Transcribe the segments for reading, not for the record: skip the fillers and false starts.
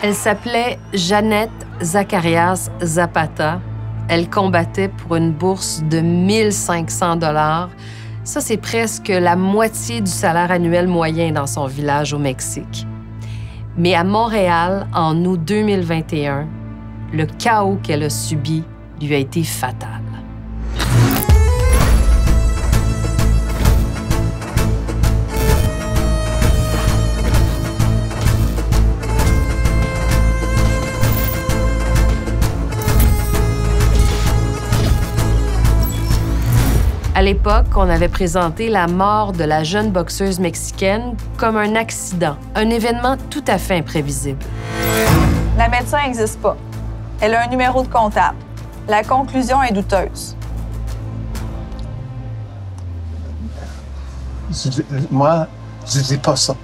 Elle s'appelait Jeannette Zacarias Zapata. Elle combattait pour une bourse de 1 500 $. Ça, c'est presque la moitié du salaire annuel moyen dans son village au Mexique. Mais à Montréal, en août 2021, le chaos qu'elle a subi lui a été fatal. À l'époque, on avait présenté la mort de la jeune boxeuse mexicaine comme un accident, un événement tout à fait imprévisible. La médecin n'existe pas. Elle a un numéro de comptable. La conclusion est douteuse. Moi, je dis pas ça.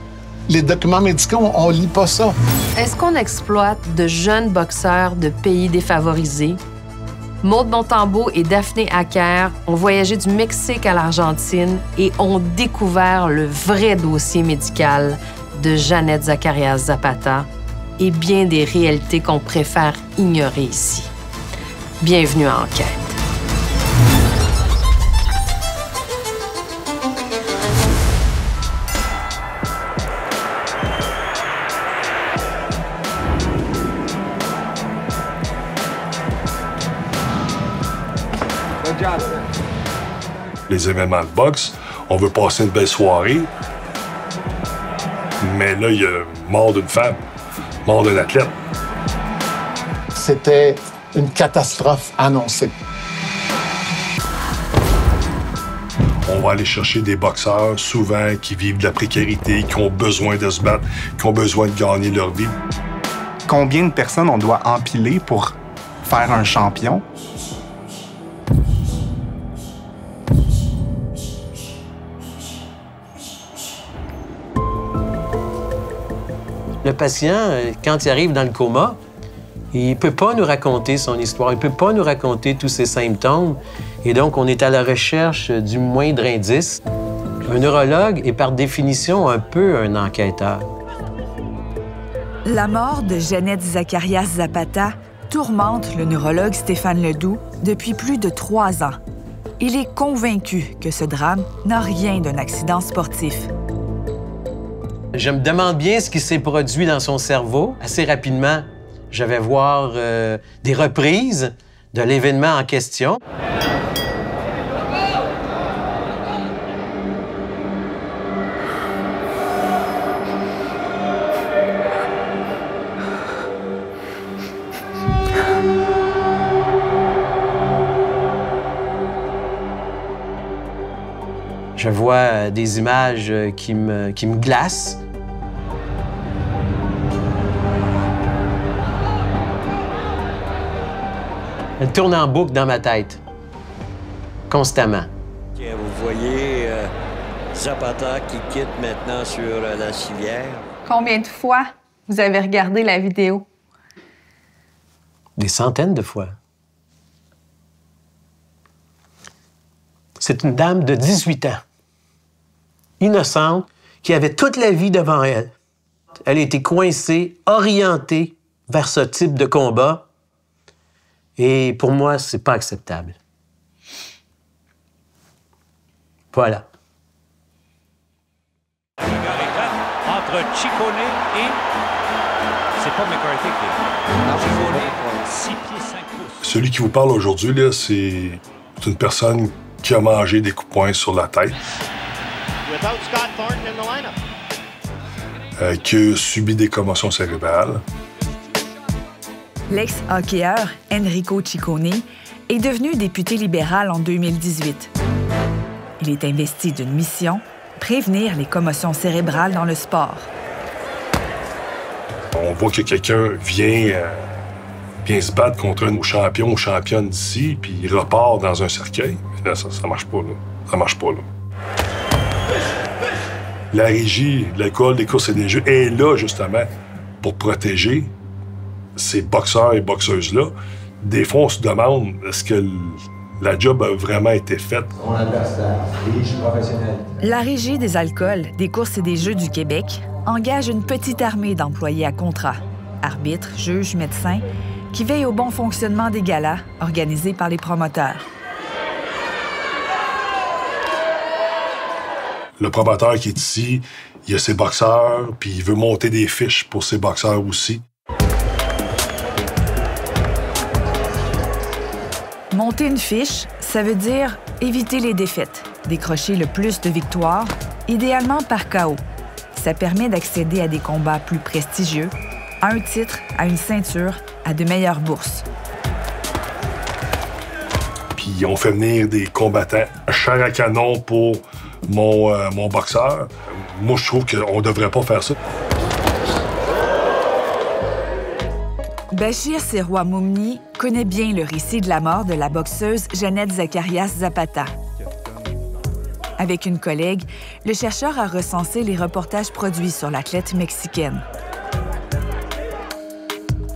Les documents médicaux, on lit pas ça. Est-ce qu'on exploite de jeunes boxeurs de pays défavorisés? Maude Montembeault et Daphné Acker ont voyagé du Mexique à l'Argentine et ont découvert le vrai dossier médical de Jeannette Zacarias Zapata et bien des réalités qu'on préfère ignorer ici. Bienvenue à Enquête. Les événements de boxe, on veut passer une belle soirée, mais là, il y a mort d'une femme, mort d'un athlète. C'était une catastrophe annoncée. On va aller chercher des boxeurs, souvent, qui vivent de la précarité, qui ont besoin de se battre, qui ont besoin de gagner leur vie. Combien de personnes on doit empiler pour faire un champion? Le patient, quand il arrive dans le coma, il ne peut pas nous raconter son histoire, il ne peut pas nous raconter tous ses symptômes. Et donc, on est à la recherche du moindre indice. Un neurologue est par définition un peu un enquêteur. La mort de Jeannette Zacarias Zapata tourmente le neurologue Stéphane Ledoux depuis plus de 3 ans. Il est convaincu que ce drame n'a rien d'un accident sportif. Je me demande bien ce qui s'est produit dans son cerveau. Assez rapidement, je vais voir des reprises de l'événement en question. Je vois des images qui me glacent. Elle tourne en boucle dans ma tête, constamment. Vous voyez Zapata qui quitte maintenant sur la civière. Combien de fois vous avez regardé la vidéo? Des centaines de fois. C'est une dame de 18 ans, innocente, qui avait toute la vie devant elle. Elle a été coincée, orientée vers ce type de combat. Et pour moi, c'est pas acceptable. Voilà. Entre Ciccone et... C'est pas McCarthy qui est... Ciccone, 6 pieds 5 pouces. Celui qui vous parle aujourd'hui, là, c'est une personne qui a mangé des coups de poing sur la tête. Qui a subi des commotions cérébrales. L'ex-hockeyeur Enrico Ciccone est devenu député libéral en 2018. Il est investi d'une mission, prévenir les commotions cérébrales dans le sport. On voit que quelqu'un vient se battre contre un de nos champions ou championne d'ici, puis il repart dans un cercueil. Là, ça marche pas, là. Ça marche pas, là. La régie de l'École des courses et des jeux est là, justement, pour protéger ces boxeurs et boxeuses-là. Des fois, on se demande, est-ce que la job a vraiment été faite? La Régie des alcools, des courses et des jeux du Québec engage une petite armée d'employés à contrat. arbitres, juges, médecins, qui veillent au bon fonctionnement des galas organisés par les promoteurs. Le promoteur qui est ici, il a ses boxeurs, puis il veut monter des fiches pour ses boxeurs aussi. Monter une fiche, ça veut dire éviter les défaites, décrocher le plus de victoires, idéalement par KO. Ça permet d'accéder à des combats plus prestigieux, à un titre, à une ceinture, à de meilleures bourses. Puis on fait venir des combattants chair à canon pour mon boxeur. Moi, je trouve qu'on ne devrait pas faire ça. Bachir Serrois Moumni connaît bien le récit de la mort de la boxeuse Jeannette Zacarias Zapata. Avec une collègue, le chercheur a recensé les reportages produits sur l'athlète mexicaine.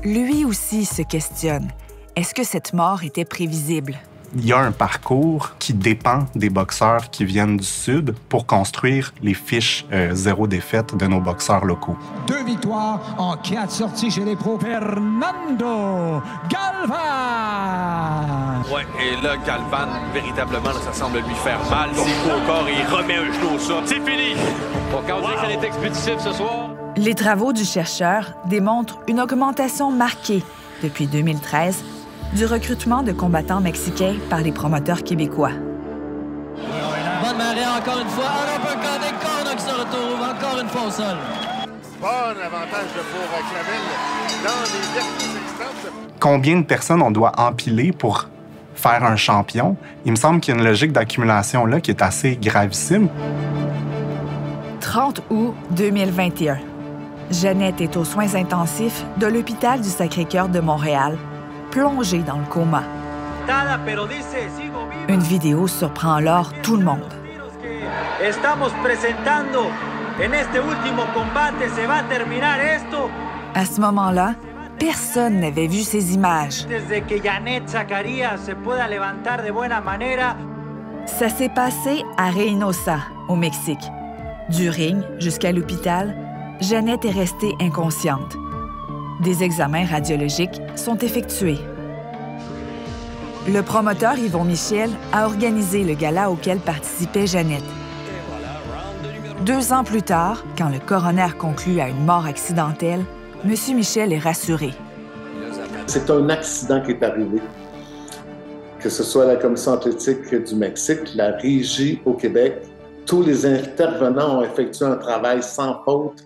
Lui aussi se questionne. Est-ce que cette mort était prévisible? Il y a un parcours qui dépend des boxeurs qui viennent du Sud pour construire les fiches zéro défaite de nos boxeurs locaux. 2 victoires en 4 sorties chez les pros. Fernando Galvan! Ouais, et là, Galvan, véritablement, là, ça semble lui faire mal. S'il faut au corps et il remet un genou au sol. C'est fini! Bon, quand on dit que ça est expéditif ce soir... Les travaux du chercheur démontrent une augmentation marquée depuis 2013 du recrutement de combattants mexicains par les promoteurs québécois. Bonne marée encore une fois. On peut Corner qui se retrouve encore une fois au sol. Bon avantage pour Clavel dans les derniers instants. Combien de personnes on doit empiler pour faire un champion? Il me semble qu'il y a une logique d'accumulation là qui est assez gravissime. 30 août 2021. Jeannette est aux soins intensifs de l'hôpital du Sacré-Cœur de Montréal, plongée dans le coma. Une vidéo surprend alors tout le monde. À ce moment-là, personne n'avait vu ces images. Ça s'est passé à Reynosa, au Mexique. Du ring jusqu'à l'hôpital, Jeannette est restée inconsciente. Des examens radiologiques sont effectués. Le promoteur Yvon Michel a organisé le gala auquel participait Jeannette. 2 ans plus tard, quand le coroner conclut à une mort accidentelle, M. Michel est rassuré. C'est un accident qui est arrivé. Que ce soit la Commission athlétique du Mexique, la Régie au Québec, tous les intervenants ont effectué un travail sans faute.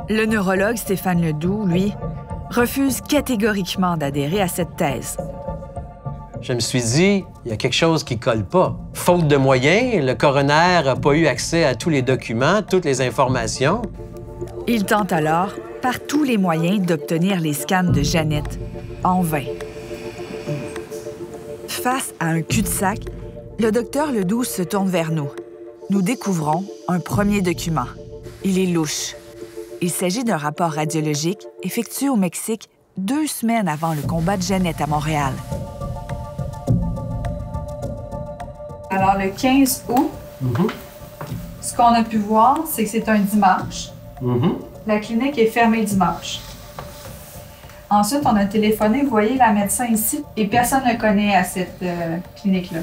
Le neurologue Stéphane Ledoux, lui, refuse catégoriquement d'adhérer à cette thèse. Je me suis dit, il y a quelque chose qui colle pas. Faute de moyens, le coroner n'a pas eu accès à tous les documents, toutes les informations. Il tente alors, par tous les moyens, d'obtenir les scans de Jeannette, en vain. Face à un cul-de-sac, le docteur Ledoux se tourne vers nous. Nous découvrons un premier document. Il est louche. Il s'agit d'un rapport radiologique effectué au Mexique 2 semaines avant le combat de Jeannette à Montréal. Alors, le 15 août, ce qu'on a pu voir, c'est que c'est un dimanche. La clinique est fermée dimanche. Ensuite, on a téléphoné, vous voyez la médecin ici, et personne ne connaît à cette clinique-là.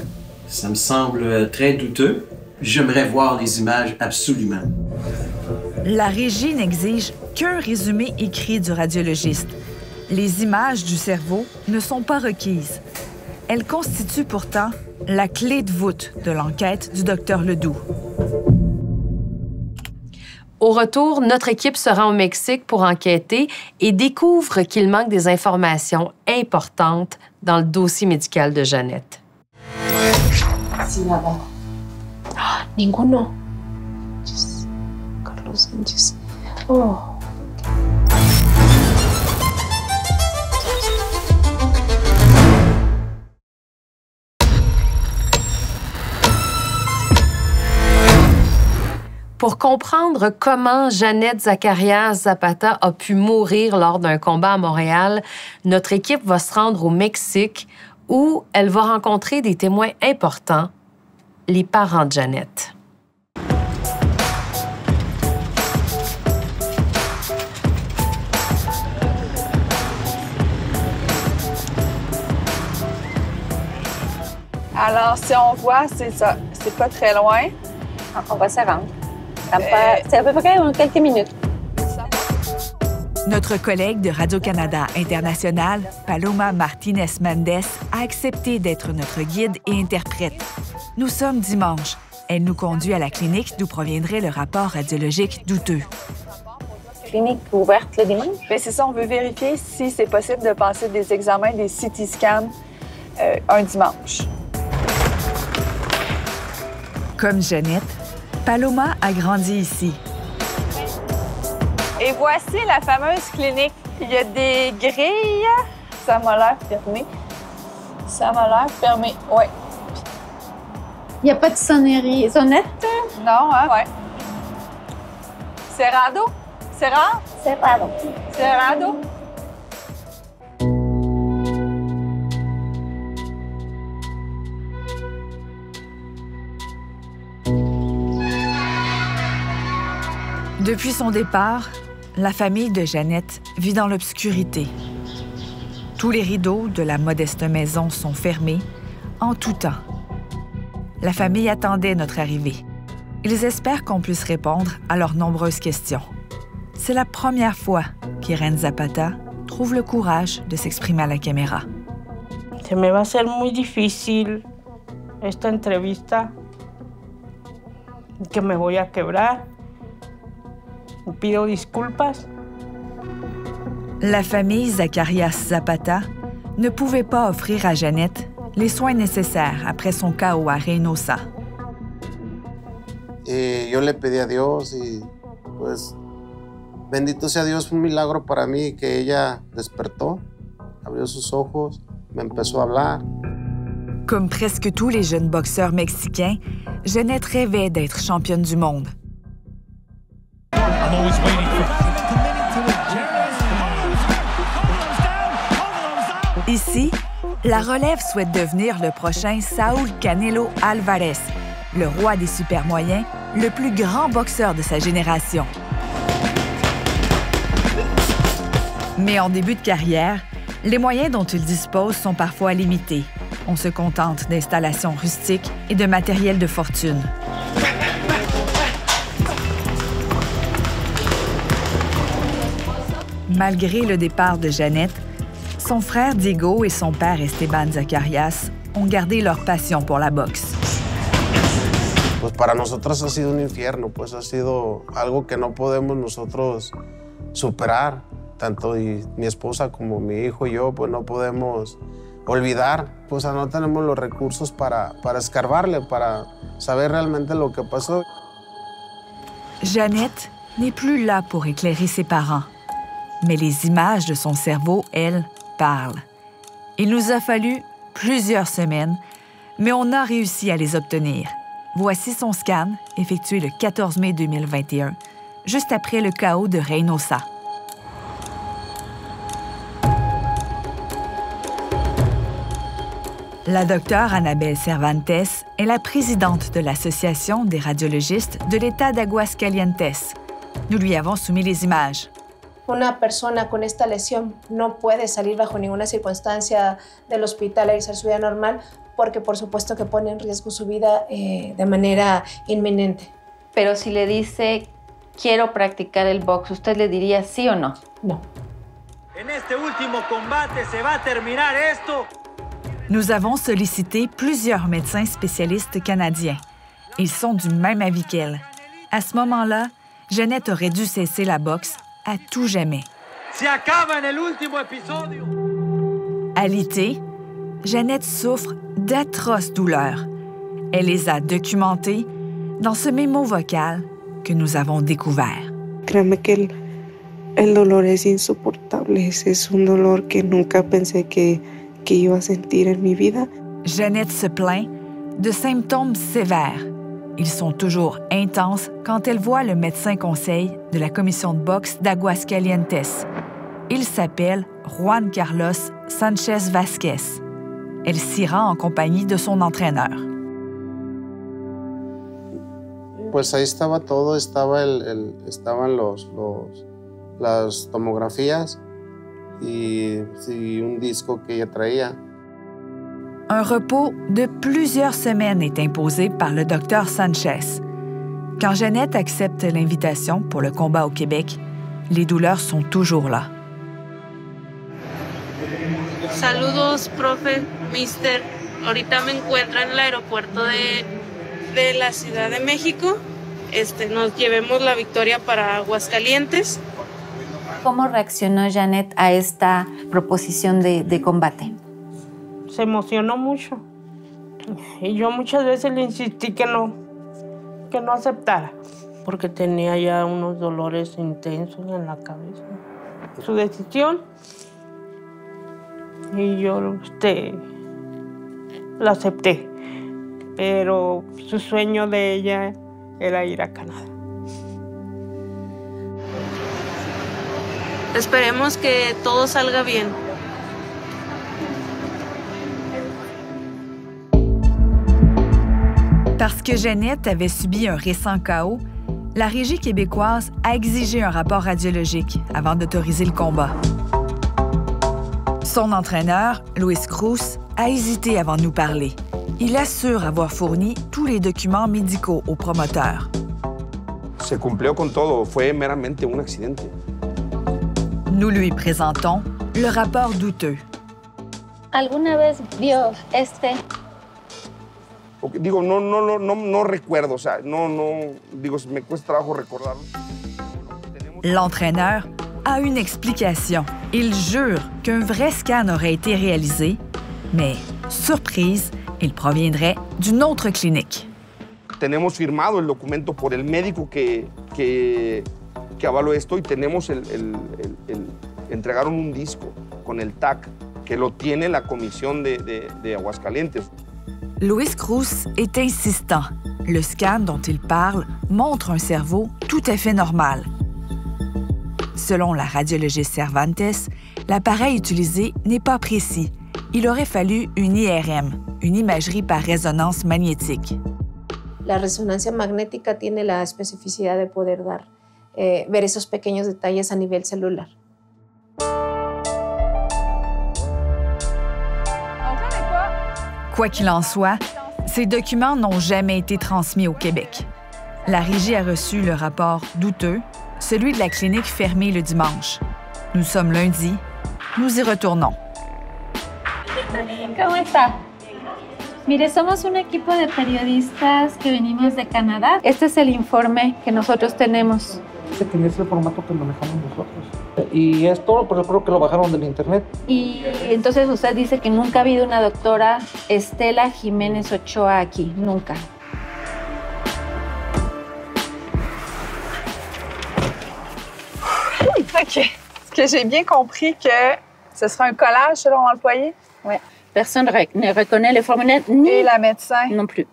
Ça me semble très douteux. J'aimerais voir les images absolument. La régie n'exige qu'un résumé écrit du radiologiste. Les images du cerveau ne sont pas requises. Elles constituent pourtant la clé de voûte de l'enquête du docteur Ledoux. Au retour, notre équipe se rend au Mexique pour enquêter et découvre qu'il manque des informations importantes dans le dossier médical de Jeannette. Sí, nada. Ninguno. Carlos Sánchez. Oh. Pour comprendre comment Jeannette Zacarias Zapata a pu mourir lors d'un combat à Montréal, notre équipe va se rendre au Mexique où elle va rencontrer des témoins importants, les parents de Jeannette. Alors, si on voit, c'est ça. C'est pas très loin. On va se rendre. C'est à peu près en quelques minutes. Notre collègue de Radio-Canada International, Paloma Martinez-Mendez, a accepté d'être notre guide et interprète. Nous sommes dimanche. Elle nous conduit à la clinique d'où proviendrait le rapport radiologique douteux. Clinique ouverte le dimanche? Bien, c'est ça, on veut vérifier si c'est possible de passer des examens, des CT scans un dimanche. Comme Jeannette, Paloma a grandi ici. Et voici la fameuse clinique. Il y a des grilles. Ça m'a l'air fermé. Ça m'a l'air fermé, oui. Il n'y a pas de sonnerie. Sonnette? Non, hein? Oui. Cerrado? Cerrado? Cerrado. Cerrado? Depuis son départ, la famille de Jeannette vit dans l'obscurité. Tous les rideaux de la modeste maison sont fermés en tout temps. La famille attendait notre arrivée. Ils espèrent qu'on puisse répondre à leurs nombreuses questions. C'est la première fois qu'Irene Zapata trouve le courage de s'exprimer à la caméra. Se me va a hacer muy difícil esta entrevista, que me voy a quebrar. Pido disculpas. La famille Zacarias Zapata ne pouvait pas offrir à Jeannette les soins nécessaires après son chaos à Reynosa. Yo le pedí a Dios y pues bendito sea Dios, fue un milagro para mí que ella despertó, abrió sus ojos, me empezó a hablar. Comme presque tous les jeunes boxeurs mexicains, Jeannette rêvait d'être championne du monde. Ici, la relève souhaite devenir le prochain Saúl Canelo Álvarez, le roi des super moyens, le plus grand boxeur de sa génération. Mais en début de carrière, les moyens dont il dispose sont parfois limités. On se contente d'installations rustiques et de matériel de fortune. Malgré le départ de Jeannette, son frère Diego et son père Esteban Zacarias ont gardé leur passion pour la boxe. Pues para nosotros ha sido un infierno, pues ha sido algo que no podemos nosotros superar. Tanto mi esposa como mi hijo y yo, pues no podemos olvidar. Pues no tenemos los recursos para escarbarle, para saber realmente lo que pasó. Jeannette n'est plus là pour éclairer ses parents. Mais les images de son cerveau, elles, parlent. Il nous a fallu plusieurs semaines, mais on a réussi à les obtenir. Voici son scan, effectué le 14 mai 2021, juste après le chaos de Reynosa. La docteure Annabelle Cervantes est la présidente de l'Association des radiologistes de l'État d'Aguascalientes. Nous lui avons soumis les images. Una persona con esta lesión no puede salir bajo ninguna circunstancia del hospital a realizar su vida normal porque por supuesto que pone en riesgo su vida de manera inminente. Pero si le dice, quiero practicar el box, ¿usted le diría sí o no? No. En este último combate se va a terminar esto. Nous avons sollicité plusieurs médecins spécialistes canadiens. Ils sont du même avis qu'elle. À ce moment-là, Jeannette aurait dû cesser la boxe à tout jamais. Alitée, Jeannette souffre d'atroces douleurs. Elle les a documentées dans ce mémo vocal que nous avons découvert. Créeme que el dolor es insoportable. Es un dolor que nunca pensé que iba a sentir en mi vida. Jeannette se plaint de symptômes sévères. Ils sont toujours intenses quand elle voit le médecin conseil de la commission de boxe d'Aguascalientes. Il s'appelle Juan Carlos Sánchez Vázquez. Elle s'y rend en compagnie de son entraîneur. Pues ahí estaba todo, estaban las tomografías y un disco que ella traía. Un repos de plusieurs semaines est imposé par le docteur Sanchez. Quand Jeannette accepte l'invitation pour le combat au Québec, les douleurs sont toujours là. Saludos, profe, mister. Ahorita me encuentro en el aeropuerto de la Ciudad de México. Nos llevemos la victoria para Aguascalientes. ¿Cómo reaccionó Jeannette a esta proposición de combate? Se emocionó mucho. Y yo muchas veces le insistí que no aceptara, porque tenía ya unos dolores intensos en la cabeza. Su decisión, y yo la acepté, pero su sueño de ella era ir a Canadá. Esperemos que todo salga bien. Parce que Jeannette avait subi un récent chaos, la Régie québécoise a exigé un rapport radiologique avant d'autoriser le combat. Son entraîneur, Luis Cruz, a hésité avant de nous parler. Il assure avoir fourni tous les documents médicaux au promoteur. Se cumplió con todo, fue meramente un accidente. Nous lui présentons le rapport douteux. ¿Alguna vez vio Digo, no recuerdo, o sea, digo, me cuesta trabajo recordarlo. L'entraîneur a une explication. Il jure qu'un vrai scan aurait été réalisé, mais, surprise, il proviendrait d'une autre clinique. Tenemos firmado el documento por el médico que avaló esto y tenemos entregaron un disco con el TAC que lo tiene la comisión de Aguascalientes. Luis Cruz est insistant. Le scan dont il parle montre un cerveau tout à fait normal. Selon la radiologiste Cervantes, l'appareil utilisé n'est pas précis. Il aurait fallu une IRM, une imagerie par résonance magnétique. La resonancia magnética tiene la especificidad de poder ver esos pequeños detalles a nivel celular. Quoi qu'il en soit, ces documents n'ont jamais été transmis au Québec. La Régie a reçu le rapport douteux, celui de la clinique fermée le dimanche. Nous sommes lundi, nous y retournons. ¿Cómo está? Mire, somos un equipo de periodistas que venimos de Canadá. Este es el informe que nosotros tenemos. Que es el formato que manejamos nosotros. Y esto, pues yo creo que lo bajaron del internet. Y entonces usted dice que nunca ha habido una doctora Estela Jiménez Ochoa aquí, nunca. OK. Est-ce que j'ai bien compris que ce sera un collage selon l'employé? Oui. Personne ne reconnaît le formulaire ni Et la médecin? Non plus.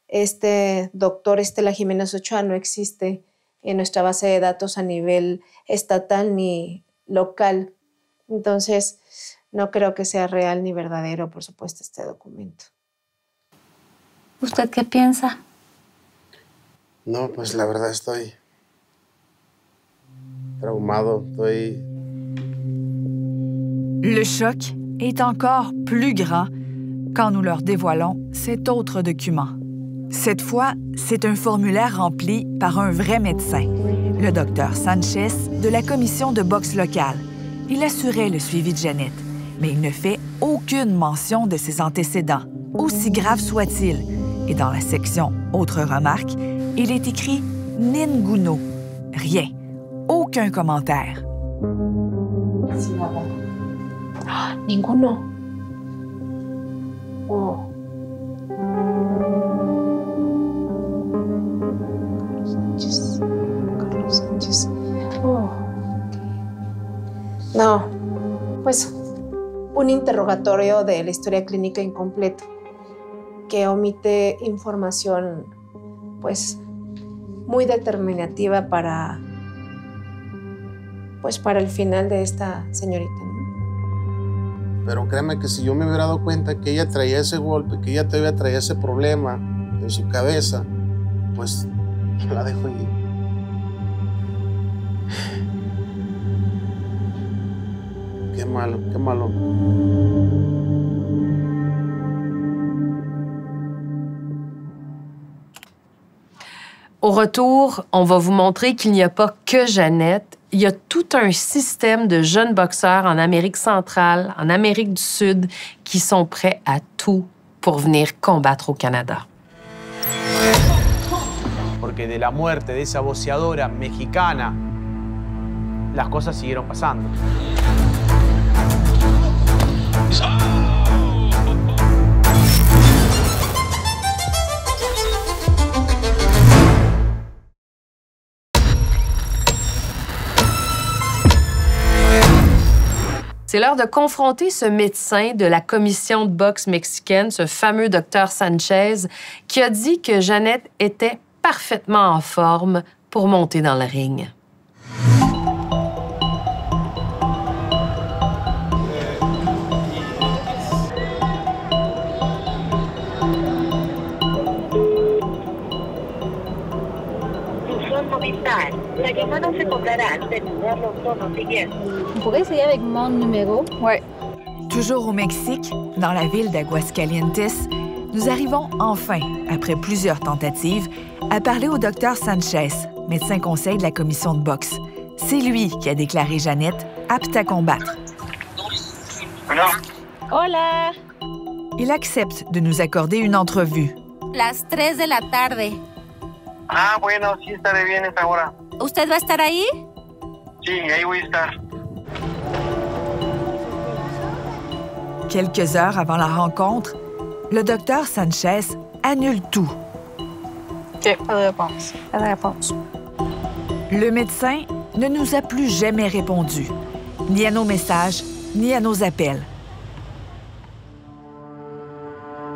Este doctor Estela Jiménez Ochoa no existe en nuestra base de datos a nivel estatal ni local. Entonces, no creo que sea real ni verdadero, por supuesto, este documento. ¿Usted qué piensa? No, pues la verdad estoy traumado, Le choc est encore plus grand quand nous leur dévoilons cet autre document. Cette fois, c'est un formulaire rempli par un vrai médecin, le docteur Sanchez de la commission de boxe locale. Il assurait le suivi de Jeannette, mais il ne fait aucune mention de ses antécédents, aussi graves soient-ils. Et dans la section « Autres remarques », il est écrit « Ninguno ». Rien. Aucun commentaire. Ah, ninguno. Oh. Carlos Sánchez. Oh. No, pues un interrogatorio de la historia clínica incompleto que omite información, pues, muy determinativa para el final de esta señorita, ¿no? Pero créeme que si yo me hubiera dado cuenta que ella traía ese golpe, que ella todavía traía ese problema en su cabeza, pues la dejo ir. Qué malo, qué malo. Au retour, on va vous montrer qu'il n'y a pas que Jeannette. Il y a tout un système de jeunes boxeurs en Amérique centrale, en Amérique du Sud, qui sont prêts à tout pour venir combattre au Canada. Porque de la muerte de esa boxeadora mexicana, las cosas siguieron pasando. C'est l'heure de confronter ce médecin de la commission de boxe mexicaine, ce fameux docteur Sanchez, qui a dit que Jeannette était parfaitement en forme pour monter dans le ring. La llamada se cobrará al terminar los tonos siguientes. Vous pourrez essayer avec mon numéro? Ouais. Toujours au Mexique, dans la ville d'Aguascalientes, nous arrivons enfin, après plusieurs tentatives, à parler au docteur Sanchez, médecin conseil de la commission de boxe. C'est lui qui a déclaré Jeannette apte à combattre. Hola. Il accepte de nous accorder une entrevue. Las 3 de la tarde. Ah, bueno, sí estaré bien esa hora. ¿Usted va a estar ahí? Sí, ahí voy a estar. Quelques heures avant la rencontre, le docteur Sanchez annule tout. OK, pas de réponse. Pas de réponse. Le médecin ne nous a plus jamais répondu, ni à nos messages, ni à nos appels.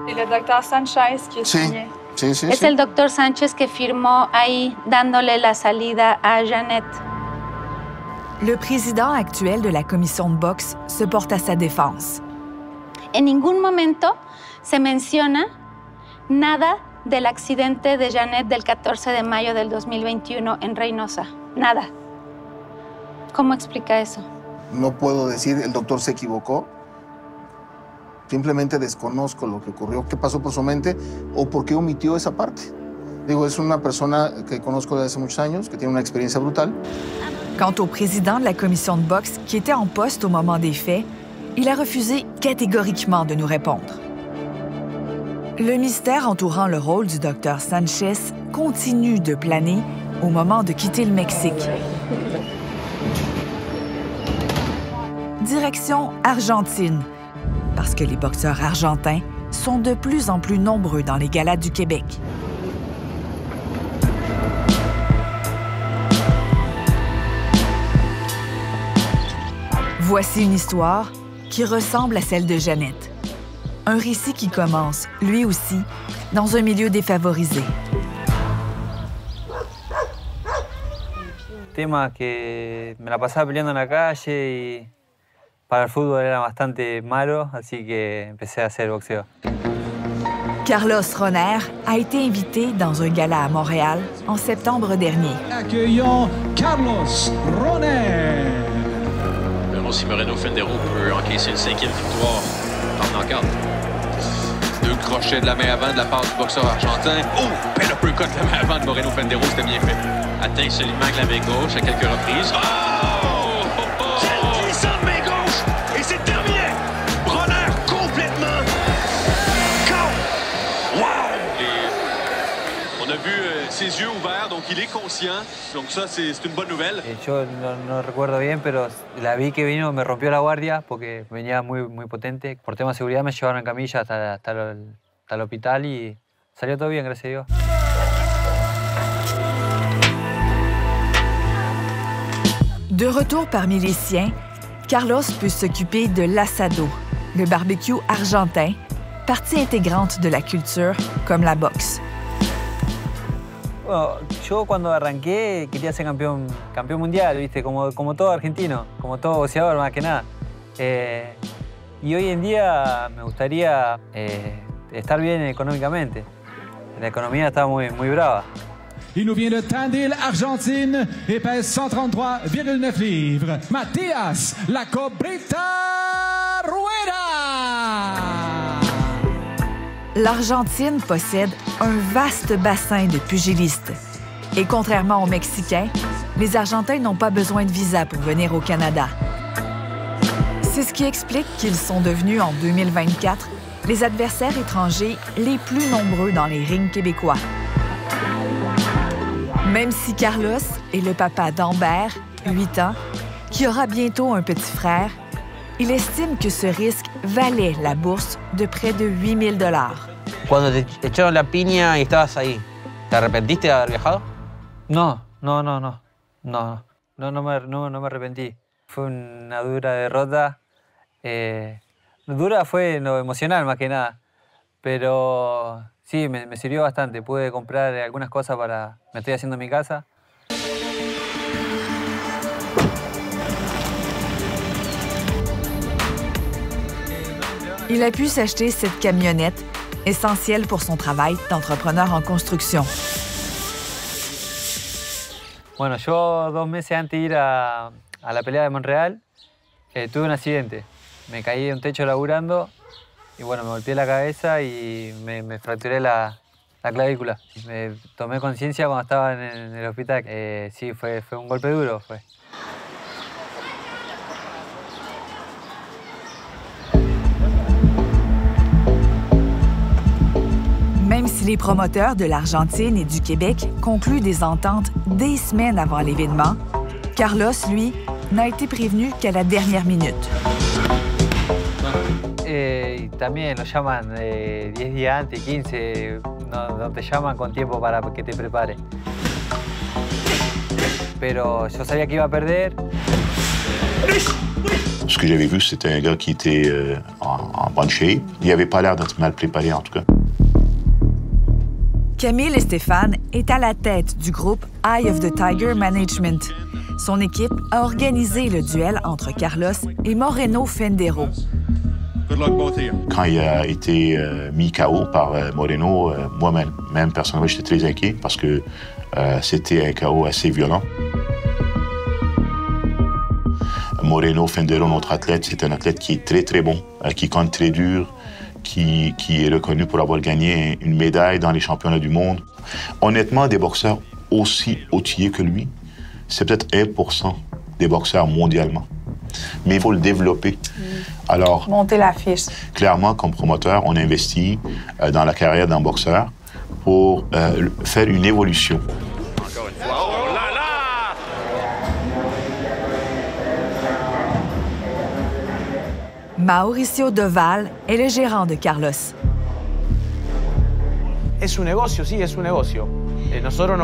C'est le docteur Sanchez qui est signé. Sí, sí, es el doctor Sánchez que firmó ahí dándole la salida a Jeannette. Le président actuel de la commission de boxe se porte à sa défense. En ningún momento se menciona nada del accidente de Jeannette del 14 de mayo del 2021 en Reynosa. Nada. ¿Cómo explica eso? No puedo decir el doctor se equivocó. Simplemente desconozco lo que ocurrió, qué pasó por su mente o por qué omitió esa parte. Digo, es una persona que conozco desde hace muchos años, que tiene una experiencia brutal. Quant au président de la commission de boxe, qui était en poste au moment des faits, il a refusé catégoriquement de nous répondre. Le mystère entourant le rôle du docteur Sanchez continue de planer au moment de quitter le Mexique. Direction Argentine, parce que les boxeurs argentins sont de plus en plus nombreux dans les galas du Québec. Voici une histoire qui ressemble à celle de Jeannette. Un récit qui commence, lui aussi, dans un milieu défavorisé. Tema que me la pasaba peleando en la calle y para el fútbol era bastante malo, así que empecé a hacer boxeo. Carlos Roner a été invité dans un gala à Montréal en septembre dernier. Accueillons Carlos Roner. Verrons si Moreno Fendero peut encaisser une 5e victoire en knockout. 2 crochets de la main avant de la part du boxeur argentin. Oh! Bel uppercut de la main avant de Moreno Fendero, c'était bien fait. Atteint solidement avec la main gauche à quelques reprises. Oh! Quelle puissante main gauche! Et c'est terminé! Roner complètement KO! Wow! Et on a vu ses yeux ouverts, donc il est conscient. Donc ça, c'est une bonne nouvelle. Yo no recuerdo bien, pero la vi que vino, me rompió la guardia porque venía muy potente. Por tema de seguridad me llevaron en camilla hasta el hospital y salió todo bien, gracias a Dios. De retour parmi les siens, Carlos peut s'occuper de l'asado, le barbecue argentin, partie intégrante de la culture comme la boxe. Bueno, yo cuando arranqué quería ser campeón mundial, ¿viste? Como todo argentino, como todo boxeador más que nada. Y hoy en día me gustaría estar bien económicamente. La economía está muy brava. Il nous vient de Tandil, Argentine, et pèse 133,9 livres. Matías La Cobrita Rueda! L'Argentine possède un vaste bassin de pugilistes. Et contrairement aux Mexicains, les Argentins n'ont pas besoin de visa pour venir au Canada. C'est ce qui explique qu'ils sont devenus, en 2024, les adversaires étrangers les plus nombreux dans les rings québécois. Même si Carlos est le papa d'Amber, 8 ans, qui aura bientôt un petit frère, il estime que ce risque valait la bourse de près de 8 000 $. Cuando te echaron la piña y estabas ahí, ¿te arrepentiste de haber viajado? No me arrepentí. Fue una dura derrota. Dura fue lo emocional más que nada, pero sí, me sirvió bastante. Pude comprar algunas cosas para... Me estoy haciendo en mi casa. Il a pu s'acheter cette camionnette, essentielle pour son travail d'entrepreneur en construction. Bueno, yo 2 meses antes de ir a la pelea de Montreal, tuve un accidente. Me caí de un techo laburando y bueno, me golpeé la cabeza y me fracturé la clavícula. Me tomé conciencia cuando estaba en el hospital. Sí, fue un golpe duro. Même si les promoteurs de l'Argentine et du Québec concluent des ententes des semaines avant l'événement, Carlos, lui, n'a été prévenu qu'à la dernière minute. Y también lo llaman 10 días antes, 15, no te llaman con tiempo para que te prepares. Pero yo sabía que iba a perder. Ce que j'avais vu, c'était un gars qui était en bonne shape. Il n'avait pas l'air d'être mal préparé, en tout cas. Camille Estefan est à la tête du groupe Eye of the Tiger Management. Son équipe a organisé le duel entre Carlos et Moreno Fendero. Quand il a été mis KO par Moreno, moi-même, personnellement, j'étais très inquiet parce que c'était un KO assez violent. Moreno Fendero, notre athlète, c'est un athlète qui est très, très bon, qui compte très dur, qui est reconnu pour avoir gagné une médaille dans les championnats du monde. Honnêtement, des boxeurs aussi outillés que lui, c'est peut-être 1% des boxeurs mondialement. Mais il faut le développer. Alors, monter la fiche. Clairement, comme promoteur, on investit dans la carrière d'un boxeur pour faire une évolution. Encore une fois. Oh là là! Mauricio Doval est le gérant de Carlos. Es un negocio, sí, es un negocio. Nosotros,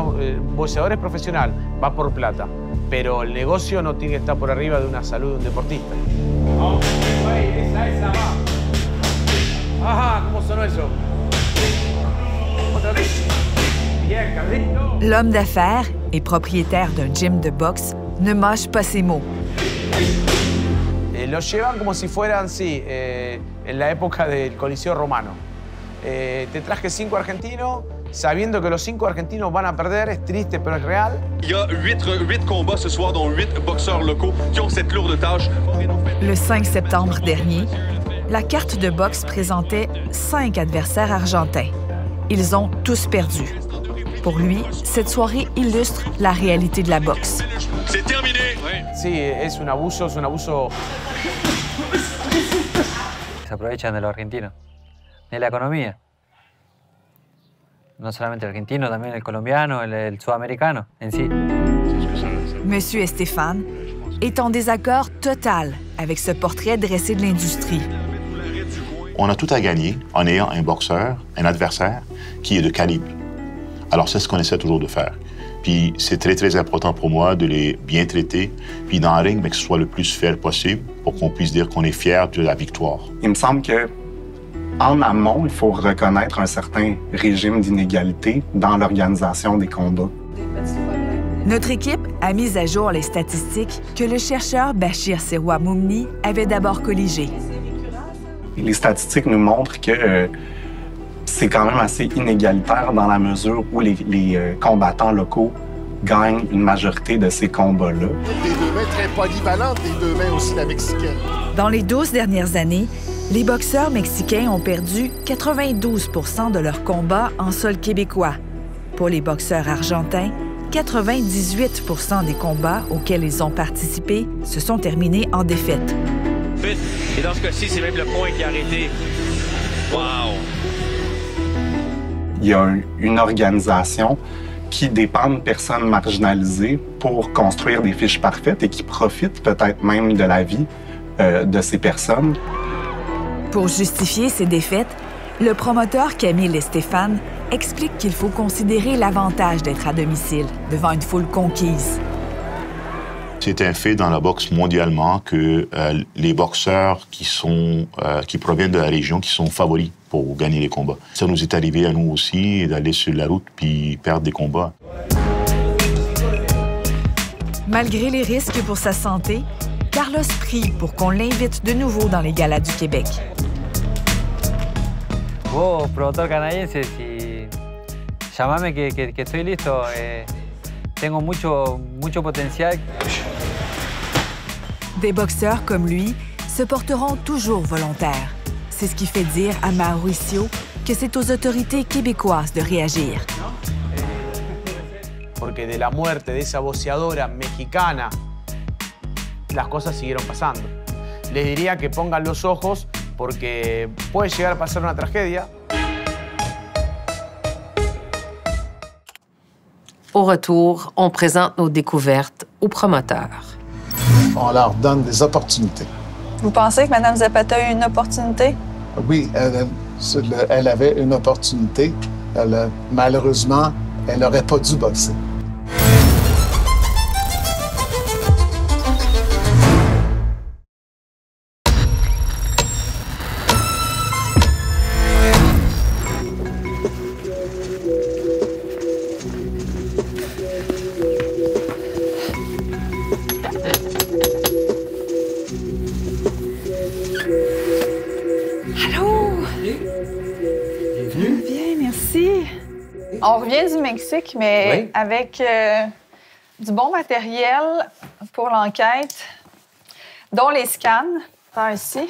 boxeador es profesional, va por plata. Pero el negocio no tiene que estar por arriba de una salud de un deportista. Esa va. Ajá, ¿cómo sonó eso? Otra vez. Bien, Carlito. L'homme d'affaires et propriétaire d'un gym de boxe ne mâche pas ses mots. Los llevan como si fueran, sí, en la época del Coliseo Romano. Te traje 5 argentinos, sabiendo que los 5 argentinos van a perder, es triste, pero es real. Il y a 8 combats ce soir, dont 8 boxeurs locaux qui ont cette lourde tâche. Le 5 septembre dernier, la carte de boxe présentait 5 adversaires argentins. Ils ont tous perdu. Pour lui, cette soirée illustre la réalité de la boxe. C'est terminé. Sí, es un abuso, Se aprovechan de los argentinos, de la economía. No solamente el argentino, también el colombiano, el sudamericano en sí. Monsieur Estefan est en désaccord total avec ce portrait dressé de l'industrie. On a tout à gagner en ayant un boxeur, un adversaire qui est de calibre. Alors c'est ce qu'on essaie toujours de faire. Puis c'est très, très important pour moi de les bien traiter, puis dans le ring, mais que ce soit le plus fair possible pour qu'on puisse dire qu'on est fier de la victoire. Il me semble que en amont, il faut reconnaître un certain régime d'inégalité dans l'organisation des combats. Notre équipe a mis à jour les statistiques que le chercheur Bachir Serwa Moumni avait d'abord colligées. Les statistiques nous montrent que c'est quand même assez inégalitaire dans la mesure où les combattants locaux gagnent une majorité de ces combats-là. Des 2 mains très polyvalentes, des 2 mains aussi la mexicaine. Dans les 12 dernières années, les boxeurs mexicains ont perdu 92 % de leurs combats en sol québécois. Pour les boxeurs argentins, 98 % des combats auxquels ils ont participé se sont terminés en défaite. Et dans ce cas-ci, c'est même le point qui a arrêté. Wow! Il y a une organisation qui dépend de personnes marginalisées pour construire des fiches parfaites et qui profite peut-être même de la vie de ces personnes. Pour justifier ces défaites, le promoteur Camille Stéphane explique qu'il faut considérer l'avantage d'être à domicile devant une foule conquise. C'est un fait dans la boxe mondialement que les boxeurs qui proviennent de la région qui sont favoris pour gagner les combats. Ça nous est arrivé à nous aussi d'aller sur la route puis perdre des combats. Malgré les risques pour sa santé, Carlos prie pour qu'on l'invite de nouveau dans les galas du Québec. Vos, promotor canadiense, si llamame que estoy listo. Tengo mucho potencial. Des boxeurs comme lui se porteront toujours volontaires. C'est ce qui fait dire à Mauricio que c'est aux autorités québécoises de réagir. Porque de la muerte de esa boxeadora mexicana, las cosas siguieron pasando. Les diría que pongan los ojos porque puede llegar a pasar una tragedia. Au retour, on présente nos découvertes aux promoteurs. On leur donne des opportunités. Vous pensez que Mme Zapata a eu une opportunité? Oui, elle avait une opportunité. Malheureusement, elle n'aurait pas dû boxer. On revient du Mexique, mais avec du bon matériel pour l'enquête, dont les scans, par ici.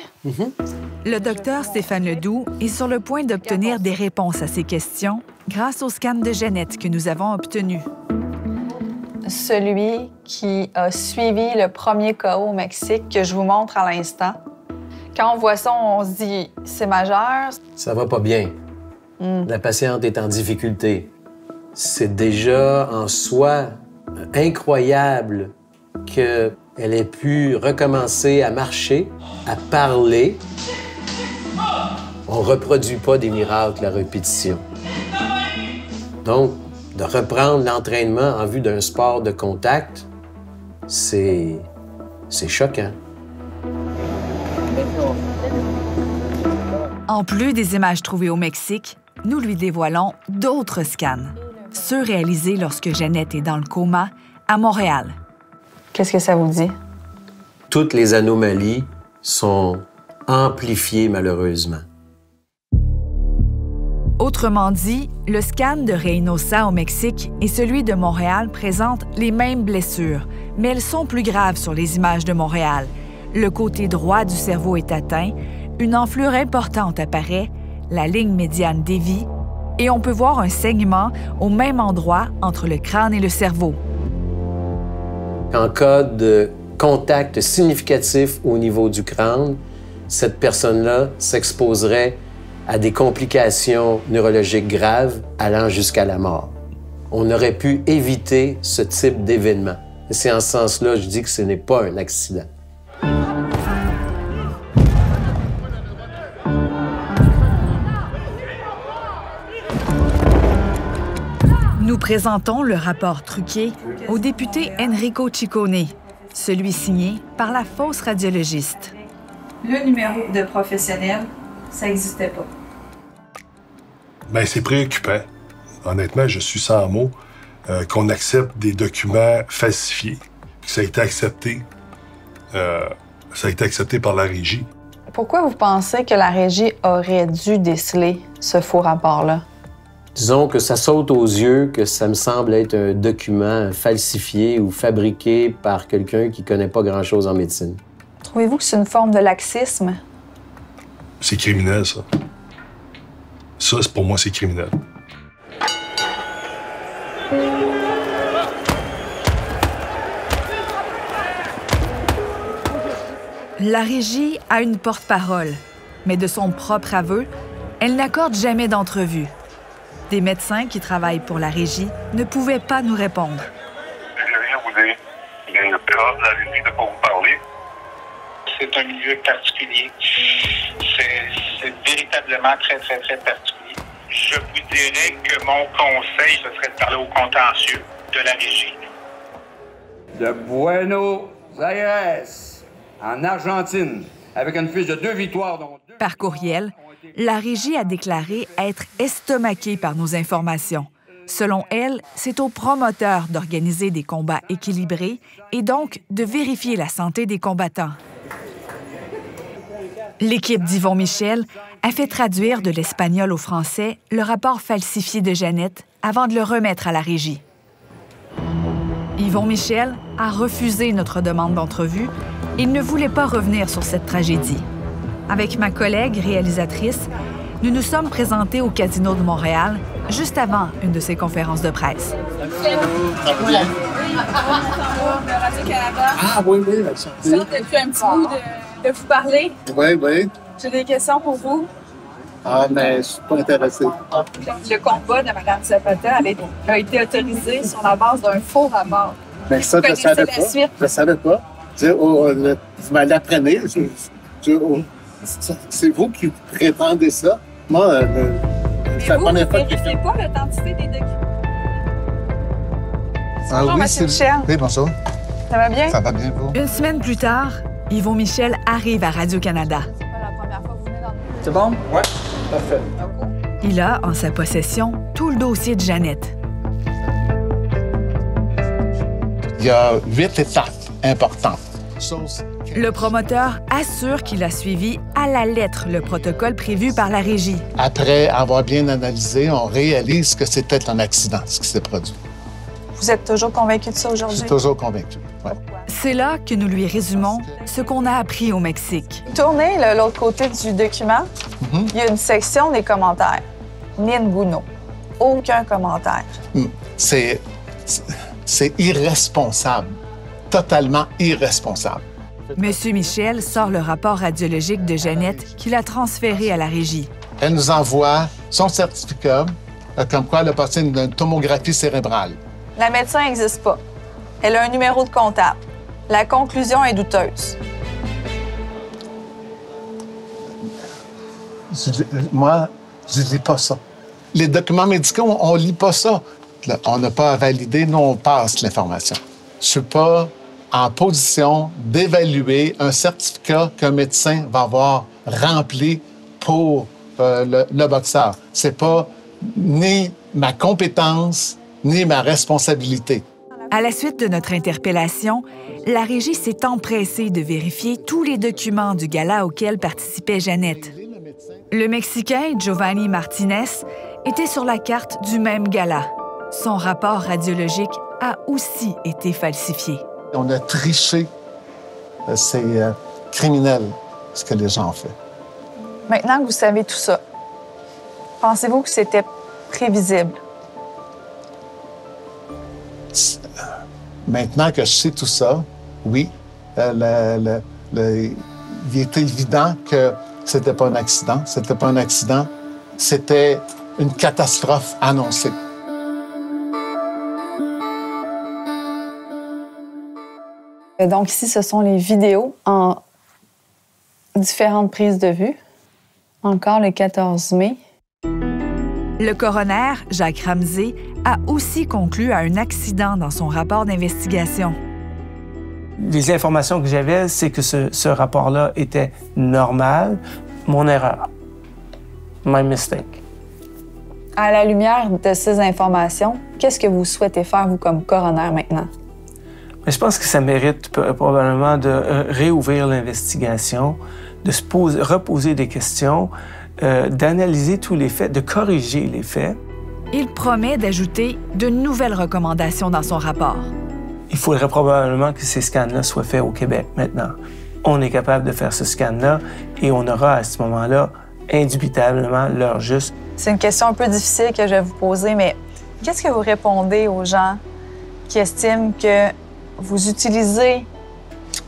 Le docteur Stéphane Ledoux est sur le point d'obtenir des réponses à ces questions grâce au scan de Jeannette que nous avons obtenu. Celui qui a suivi le premier KO au Mexique que je vous montre à l'instant. Quand on voit ça, on se dit « c'est majeur ». Ça va pas bien. La patiente est en difficulté. C'est déjà en soi incroyable qu'elle ait pu recommencer à marcher, à parler. On reproduit pas des miracles à répétition. Donc, de reprendre l'entraînement en vue d'un sport de contact, c'est choquant. En plus des images trouvées au Mexique, nous lui dévoilons d'autres scans, ceux réalisés lorsque Jeannette est dans le coma à Montréal. Qu'est-ce que ça vous dit? Toutes les anomalies sont amplifiées malheureusement. Autrement dit, le scan de Reynosa au Mexique et celui de Montréal présentent les mêmes blessures, mais elles sont plus graves sur les images de Montréal. Le côté droit du cerveau est atteint, une enflure importante apparaît, la ligne médiane dévie et on peut voir un saignement au même endroit entre le crâne et le cerveau. En cas de contact significatif au niveau du crâne, cette personne-là s'exposerait à des complications neurologiques graves allant jusqu'à la mort. On aurait pu éviter ce type d'événement. C'est en ce sens-là que je dis que ce n'est pas un accident. Nous présentons le rapport truqué au député Enrico Ciccone, celui signé par la fausse radiologiste. Le numéro de professionnel, ça n'existait pas. Bien, c'est préoccupant. Honnêtement, je suis sans mots qu'on accepte des documents falsifiés. Ça a été accepté. Ça a été accepté par la Régie. Pourquoi vous pensez que la Régie aurait dû déceler ce faux rapport-là? Disons que ça saute aux yeux que ça me semble être un document falsifié ou fabriqué par quelqu'un qui ne connaît pas grand-chose en médecine. Trouvez-vous que c'est une forme de laxisme? C'est criminel, ça. Ça, pour moi, c'est criminel. La régie a une porte-parole, mais de son propre aveu, elle n'accorde jamais d'entrevue. Des médecins qui travaillent pour la régie ne pouvaient pas nous répondre. Je vais rien vous dire. Il y a une peur de la régie de ne pas vous parler. C'est un milieu particulier. C'est véritablement très, très, très particulier. Je vous dirais que mon conseil, ce serait de parler au contentieux de la régie. De Buenos Aires, en Argentine, avec une fiche de 2 victoires, dont 2... Par courriel, la régie a déclaré être estomaquée par nos informations. Selon elle, c'est aux promoteurs d'organiser des combats équilibrés et donc de vérifier la santé des combattants. L'équipe d'Yvon Michel a fait traduire de l'espagnol au français le rapport falsifié de Jeannette avant de le remettre à la régie. Yvon Michel a refusé notre demande d'entrevue. Il ne voulait pas revenir sur cette tragédie. Avec ma collègue réalisatrice, nous nous sommes présentés au Casino de Montréal juste avant une de ses conférences de presse. Ah oui, oui, ça depuis un petit bout de vous parler. Oui, oui. J'ai des questions pour vous. Ah, mais je suis pas intéressé. Le combat de Mme Zapata a été autorisé sur la base d'un faux rapport. Mais ça, je ne savais pas. Je ne savais pas. Vous m'allez apprenez. C'est vous qui prétendez ça. Moi, c'est la première fois que je fais. Vous ne vérifiez pas l'authenticité des documents. Ah, bonjour, oui, M. Michel. Oui, bonjour. Ça va bien? Ça va bien, vous? Une semaine plus tard, Yvon Michel arrive à Radio-Canada. C'est bon? Oui, parfait. Il a en sa possession tout le dossier de Jeannette. Il y a 8 étapes importantes. Le promoteur assure qu'il a suivi à la lettre le protocole prévu par la régie. Après avoir bien analysé, on réalise que c'était un accident, ce qui s'est produit. Vous êtes toujours convaincu de ça Je aujourd'hui? suis toujours convaincu. Ouais. C'est là que nous lui résumons ce qu'on a appris au Mexique. Tournez l'autre côté du document. Il y a une section des commentaires. Ninguno. Aucun commentaire. C'est irresponsable. Totalement irresponsable. Monsieur Michel sort le rapport radiologique de Jeannette qu'il a transféré à la régie. Elle nous envoie son certificat, comme quoi elle a passé une tomographie cérébrale. La médecin n'existe pas. Elle a un numéro de comptable. La conclusion est douteuse. Moi, je ne lis pas ça. Les documents médicaux, on ne lit pas ça. On n'a pas à valider, nous, on passe l'information. Je ne suis pas en position d'évaluer un certificat qu'un médecin va avoir rempli pour le boxeur. Ce n'est pas ni ma compétence, ni ma responsabilité. À la suite de notre interpellation, la régie s'est empressée de vérifier tous les documents du gala auquel participait Jeannette. Le Mexicain Giovanni Martinez était sur la carte du même gala. Son rapport radiologique a aussi été falsifié. On a triché. C'est criminel, ce que les gens ont fait. Maintenant que vous savez tout ça, pensez-vous que c'était prévisible? Maintenant que je sais tout ça, oui, il était évident que c'était pas un accident. C'était pas un accident, c'était une catastrophe annoncée. Donc ici, ce sont les vidéos en différentes prises de vue. Encore le 14 mai. Le coroner, Jacques Ramsey, a aussi conclu à un accident dans son rapport d'investigation. Les informations que j'avais, c'est que ce rapport-là était normal. Mon erreur. My mistake. À la lumière de ces informations, qu'est-ce que vous souhaitez faire, vous, comme coroner, maintenant? Mais je pense que ça mérite probablement de réouvrir l'investigation, de se reposer des questions, d'analyser tous les faits, de corriger les faits. Il promet d'ajouter de nouvelles recommandations dans son rapport. Il faudrait probablement que ces scans-là soient faits au Québec maintenant. On est capable de faire ce scan-là et on aura à ce moment-là indubitablement l'heure juste. C'est une question un peu difficile que je vais vous poser, mais qu'est-ce que vous répondez aux gens qui estiment que vous utilisez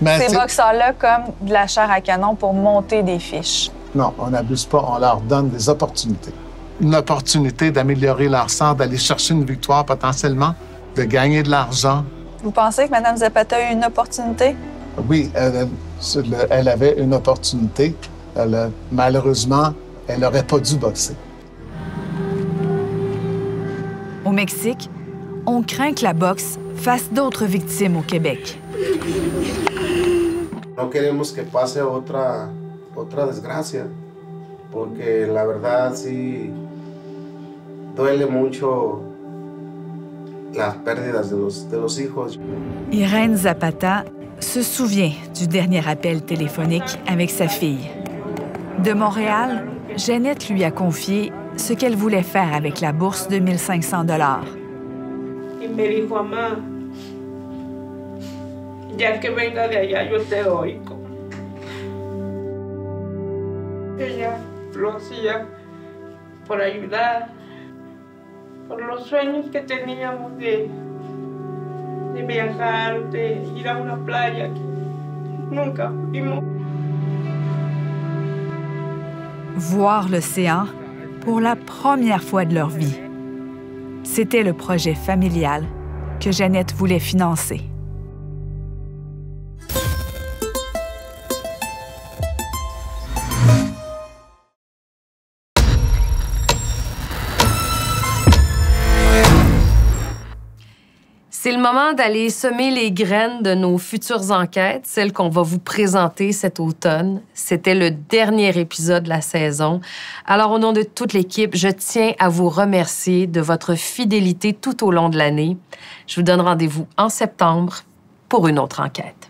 ces boxeurs-là comme de la chair à canon pour monter des fiches. Non, on n'abuse pas, on leur donne des opportunités. Une opportunité d'améliorer leur sort, d'aller chercher une victoire potentiellement, de gagner de l'argent. Vous pensez que Mme Zapata a eu une opportunité? Oui, elle avait une opportunité. Malheureusement, elle n'aurait pas dû boxer. Au Mexique, on craint que la boxe fasse d'autres victimes au Québec. No queremos que pase otra desgracia, porque la verdad sí duele mucho las pérdidas de los hijos. Irène Zapata se souvient du dernier appel téléphonique avec sa fille. De Montréal, Jeannette lui a confié ce qu'elle voulait faire avec la bourse de 1 500 $. Y me dijo, mamá, ya que venga de allá, yo te doy. Ella lo hacía por ayudar, por los sueños que teníamos de viajar, de ir a una playa que nunca fuimos. Voir l'océan pour la première fois de leur vie. C'était le projet familial que Jeannette voulait financer. C'est le moment d'aller semer les graines de nos futures enquêtes, celles qu'on va vous présenter cet automne. C'était le dernier épisode de la saison. Alors, au nom de toute l'équipe, je tiens à vous remercier de votre fidélité tout au long de l'année. Je vous donne rendez-vous en septembre pour une autre enquête.